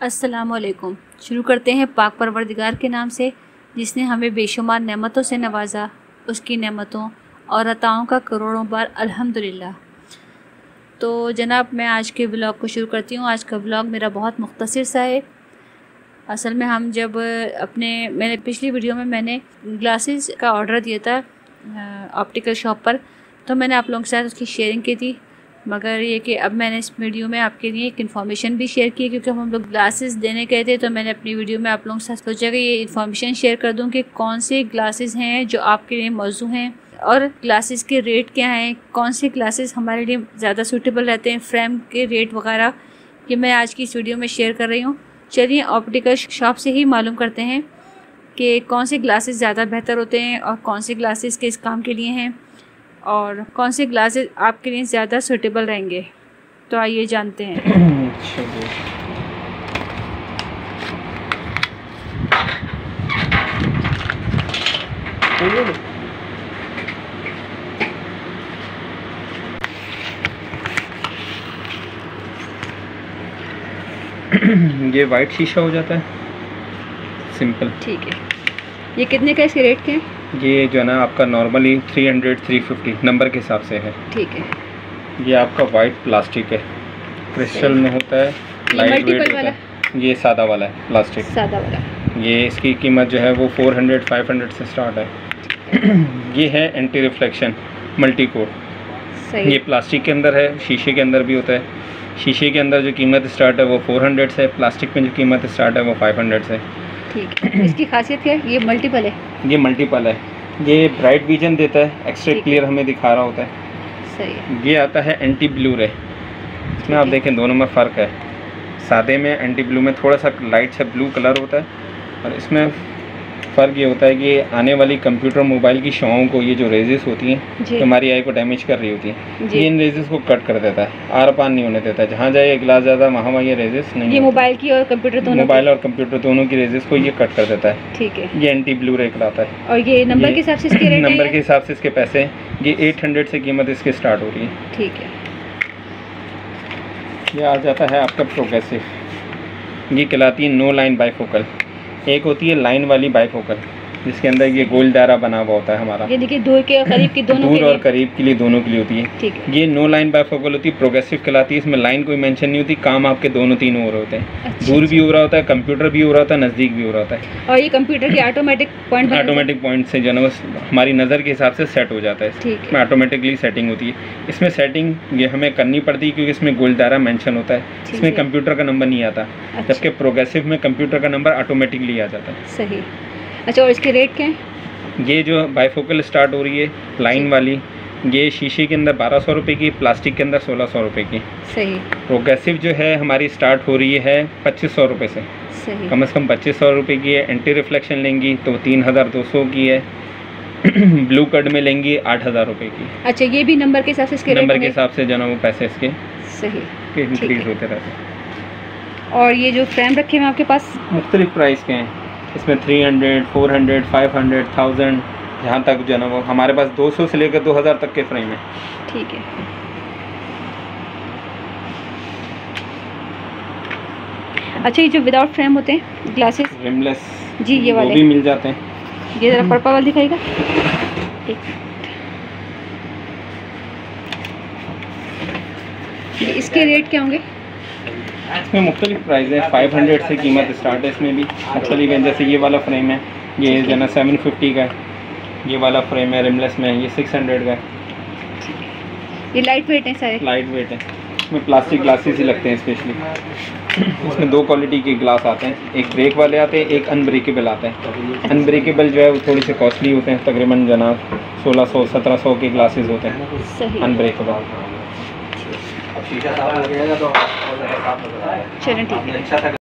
अस्सलामुअलैकुम। शुरू करते हैं पाक परवरदिगार के नाम से, जिसने हमें बेशुमार नेमतों से नवाजा। उसकी नेमतों और अताओं का करोड़ों बार अल्हम्दुलिल्लाह। तो जनाब, मैं आज के व्लॉग को शुरू करती हूँ। आज का व्लॉग मेरा बहुत मुख्तसर सा है। असल में हम जब मैंने पिछली वीडियो में मैंने ग्लासेस का ऑर्डर दिया था ऑप्टिकल शॉप पर, तो मैंने आप लोगों के साथ उसकी शेयरिंग की थी। मगर ये कि अब मैंने इस वीडियो में आपके लिए एक इन्फॉर्मेशन भी शेयर की, क्योंकि हम लोग ग्लासेस देने गए थे। तो मैंने अपनी वीडियो में आप लोगों के साथ सोचा कि ये इन्फॉर्मेशन शेयर कर दूं कि कौन से ग्लासेस हैं जो आपके लिए मौजू हैं और ग्लासेस के रेट क्या हैं, कौन से ग्लासेस हमारे लिए ज़्यादा सूटेबल रहते हैं, फ्रेम के रेट वगैरह, ये मैं आज की इस वीडियो में शेयर कर रही हूँ। चलिए ऑप्टिकल शॉप से ही मालूम करते हैं कि कौन से ग्लासेस ज़्यादा बेहतर होते हैं और कौन से ग्लासेस किस काम के लिए हैं और कौन से ग्लासेस आपके लिए ज़्यादा सूटेबल रहेंगे। तो आइए जानते हैं। ये वाइट शीशा हो जाता है, सिंपल। ठीक है, ये कितने का, इसके रेट क्या है? ये जो है ना आपका नॉर्मली 300-350 नंबर के हिसाब से है। ठीक है। ये आपका वाइट प्लास्टिक है, क्रिस्टल में होता है, लाइट वेट होता है। ये सादा वाला है, प्लास्टिक सादा वाला। ये इसकी कीमत जो है वो 400-500 से स्टार्ट है। ये है एंटी रिफ्लेक्शन मल्टी कोर। ये प्लास्टिक के अंदर है, शीशे के अंदर भी होता है। शीशे के अंदर जो कीमत स्टार्ट है वो 400 से, प्लास्टिक में जो कीमत स्टार्ट है वो 500 से। ठीक है। इसकी खासियत क्या है? ये मल्टीपल है। ये मल्टीपल है। ये ब्राइट विजन देता है, एक्स्ट्रा क्लियर हमें दिखा रहा होता है। सही है। ये आता है एंटी ब्लू रे। इसमें आप देखें दोनों में फ़र्क है। सादे में एंटी ब्लू में थोड़ा सा लाइट सा ब्लू कलर होता है, और इसमें फ़र्क ये होता है कि आने वाली कंप्यूटर मोबाइल की शॉओं को ये जो रेजेस होती हैं तो हमारी आई को डैमेज कर रही होती हैं, ये इन रेजेस को कट कर देता है, आर पार नहीं होने देता है। जहाँ जाए ग्लास ज़्यादा वहाँ ये रेजेस नहीं, ये मोबाइल की और कंप्यूटर दोनों की रेजेस को ये कट कर देता है। ठीक है। ये एंटी ब्लू रे कहलाता है। और ये नंबर के हिसाब से इसके रेट, नंबर के हिसाब से इसके पैसे, ये 800 से कीमत इसकी स्टार्ट हो रही है। ठीक है। ये आ जाता है आपका प्रोग्रेसिव। ये कहलाती है नो लाइन बाईफोकल। एक होती है लाइन वाली बाईफोकल, जिसके अंदर ये गोल दायरा बना हुआ होता है हमारा। ये देखिए दूर के और करीब की दोनों दूर और करीब के लिए दोनों के लिए होती है। ठीक है। ये नो लाइन बाईफोकल होती है, प्रोग्रेसिव कहलाती है। इसमें लाइन कोई मेंशन नहीं होती, काम आपके दोनों तीनों हो रहे होते हैं। अच्छा, दूर भी हो रहा होता है, कंप्यूटर भी हो रहा होता है, नज़दीक भी हो रहा होता है। और ये कंप्यूटर के ऑटोमेटिक पॉइंट से जो है हमारी नज़र के हिसाब से सेट हो जाता है। इसमें ऑटोमेटिकली सेटिंग होती है। इसमें सेटिंग ये हमें करनी पड़ती है क्योंकि इसमें गोल दायरा मेंशन होता है। इसमें कंप्यूटर का नंबर नहीं आता, जबकि प्रोग्रेसिव में कंप्यूटर का नंबर ऑटोमेटिकली आ जाता है। सही। अच्छा, और इसके रेट क्या है? ये जो बाईफोकल स्टार्ट हो रही है लाइन वाली, ये शीशे के अंदर 1200 रुपये की, प्लास्टिक के अंदर 1600 रुपये की। सही। प्रोग्रेसिव जो है हमारी स्टार्ट हो रही है 2500 रुपये से। सही। कम से कम 2500 रुपये की है। एंटी रिफ्लेक्शन लेंगी तो 3200 की है। ब्लू कट में लेंगी 8000 रुपये की। अच्छा, ये भी नंबर के हिसाब से इसके नंबर के हिसाब से जो ना वो पैसे इसके सही इंक्रीज होते रहते हैं। और ये जो फ्रेम रखे हैं आपके पास, मुख्तलिफ प्राइस के हैं। इसमें 300, 400, 500, 1000, जहाँ तक जो है ना वो हमारे पास 200 से लेकर 2000 तक के फ्रेम है। ठीक है। अच्छा, ये जो विदाउट फ्रेम होते हैं ग्लासेस, रिमलेस, जी ये वाले भी मिल जाते हैं। ये ज़रा पर्पल वाला दिखाएगा। इसके रेट क्या होंगे? इसमें मुख्तलिफ प्राइस है। 500 से कीमत स्टार्ट है। इसमें भी मुख्तलिफ है। जैसे ये वाला फ्रेम है, ये जो है ना 750 का है। ये वाला फ्रेम है रिमलेस में, ये 600 का है। ये लाइट वेट है, सारे लाइट वेट है। इसमें प्लास्टिक ग्लासेस ही लगते हैं स्पेशली। इसमें 2 क्वालिटी के ग्लास आते हैं, एक ब्रेक वाले आते हैं, एक अनब्रेकेबल आता है। अनब्रेकेबल जो है वो थोड़ी से कॉस्टली होते हैं, तकरीबन जनाब 1600-1700 के ग्लासेस होते हैं अनब्रेकेबल। चलें, ठीक है।